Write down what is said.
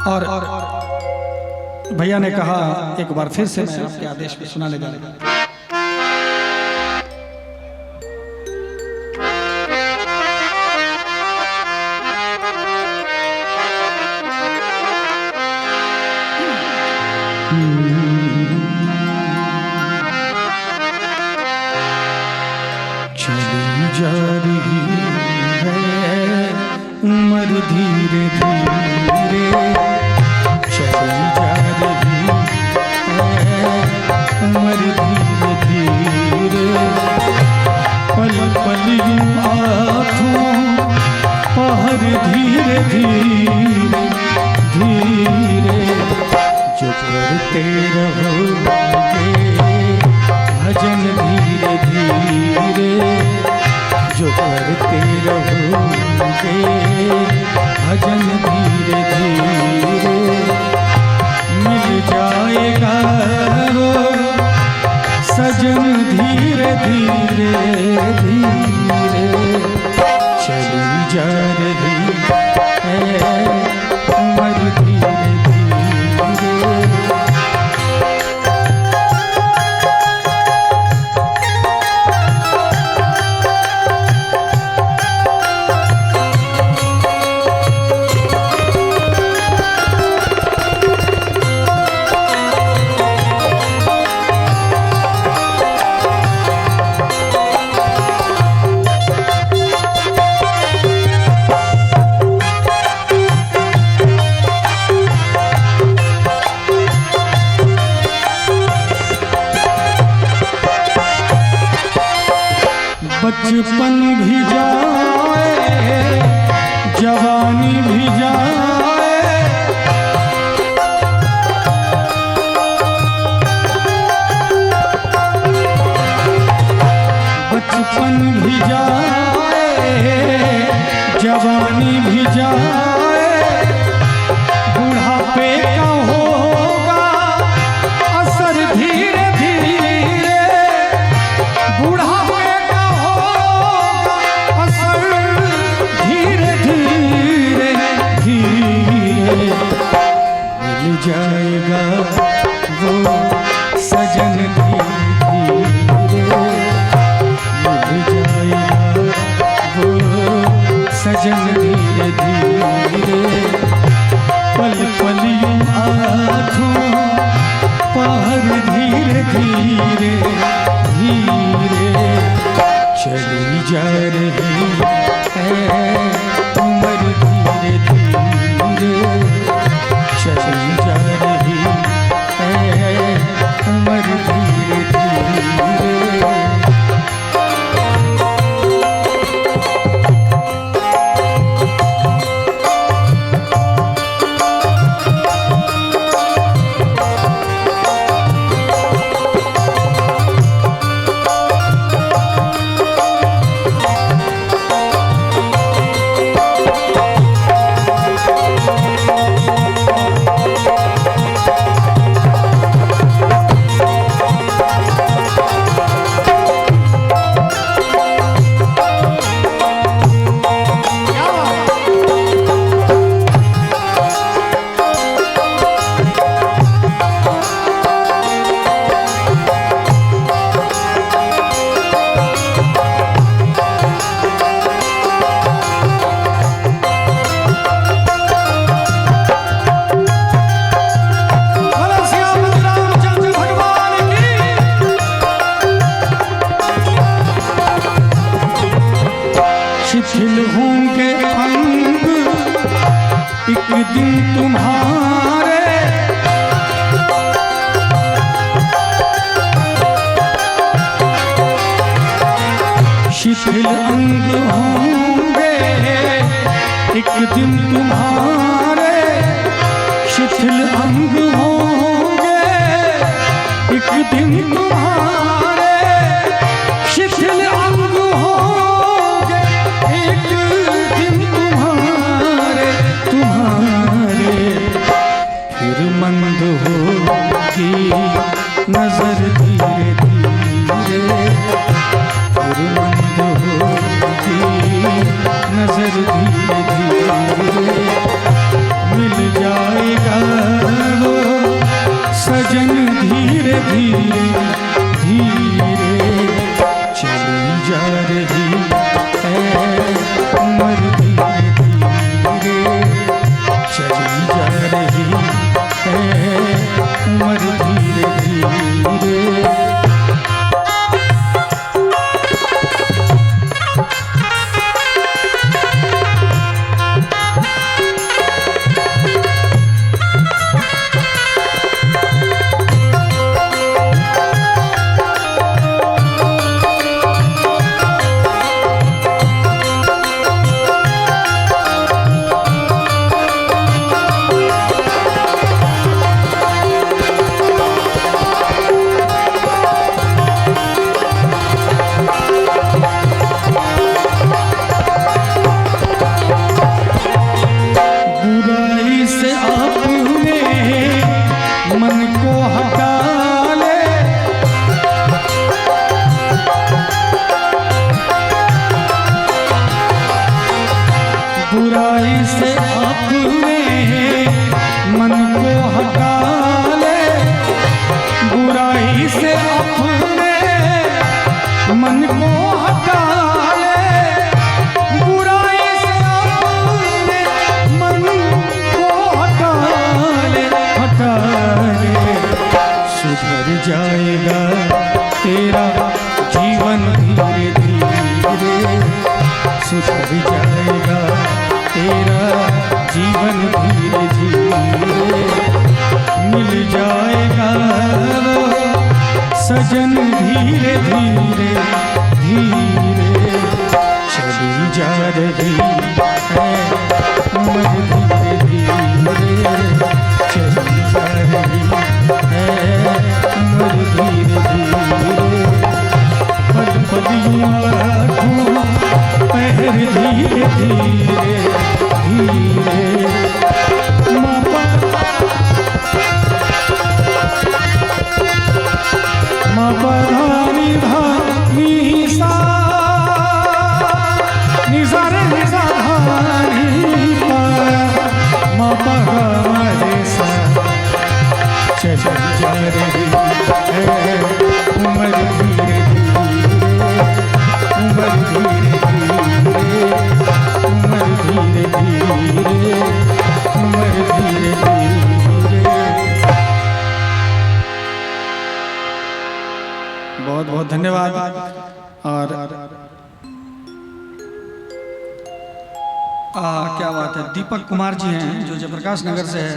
और भैया ने कहा एक बार फिर से मैं आपके आदेश पे सुनाने जा रहा हूं। चली जा रही है उम्र धीरे धीरे, चली जा रही है उम्र धीरे धीरे, पल पल यूं आँखों पहर धीरे धीरे धीरे, जो करते रहोगे भजन धीरे धीरे, जो करते रहोगे भजन धीरे धीरे, मिल जाएगा वो सजन धीरे धीरे धीरे, चली जा रही है उम्र धीरे धीरे। बचपन भी जाए जवानी भी जाए, बचपन भी जाए जवानी भी जाए, बुढ़ापे का होगा असर धीरे धीरे, बुढ़ापे मिल जाएगा वो सजन धीरे धीरे, मिल जाएगा वो सजन धीरे धीरे, पल पल यूं आँखों पार धीरे धीरे धीरे, चली जा रही है उम्र धीरे धीरे, चली जा रही है उम्र धीरे धीरे। शिथिल होंगे अंग एक दिन तुम्हारे, शिथिल अंग होंगे एक दिन तुम्हारे, शिथिल अंग होंगे एक दिन तुम्हारे, शिथिल अंग होंगे एक दिन तुम्हारे तुम्हारे, फिर मंद होगी नजर धीरे धीरे, फिर मंद होगी नजर धीरे धीरे, मिल जाएगा चली जा रही है उम्र धीरे धीरे। बुराई से अपने मन को हटा ले, बुराई से अपने मन को हटा ले, बुराई से अपने मन को हटा ले, हटा ले। सुधर जाएगा तेरा जीवन धीरे धीरे, सुधर जाएगा तेरा जीवन धीरे धीरे। मिल जाएगा सजन धीरे धीरे धीरे। चली जा रही है उम्र धीरे धीरे, चली जा रही है उम्र धीरे धीरे। पल पल यूं पैर धीरे धीरे धीरे। मा पा धा नी सा नि सा रे नि सा धा नी पा, मा पा गा रे सा। चली जा रही है उम्र धीरे धीरे, उम्र धीरे धीरे, उम्र धीरे धीरे, उम्र धीरे धीरे। बहुत बहुत धन्यवाद। और क्या बात है, दीपक कुमार जी हैं जो जयप्रकाश नगर से है।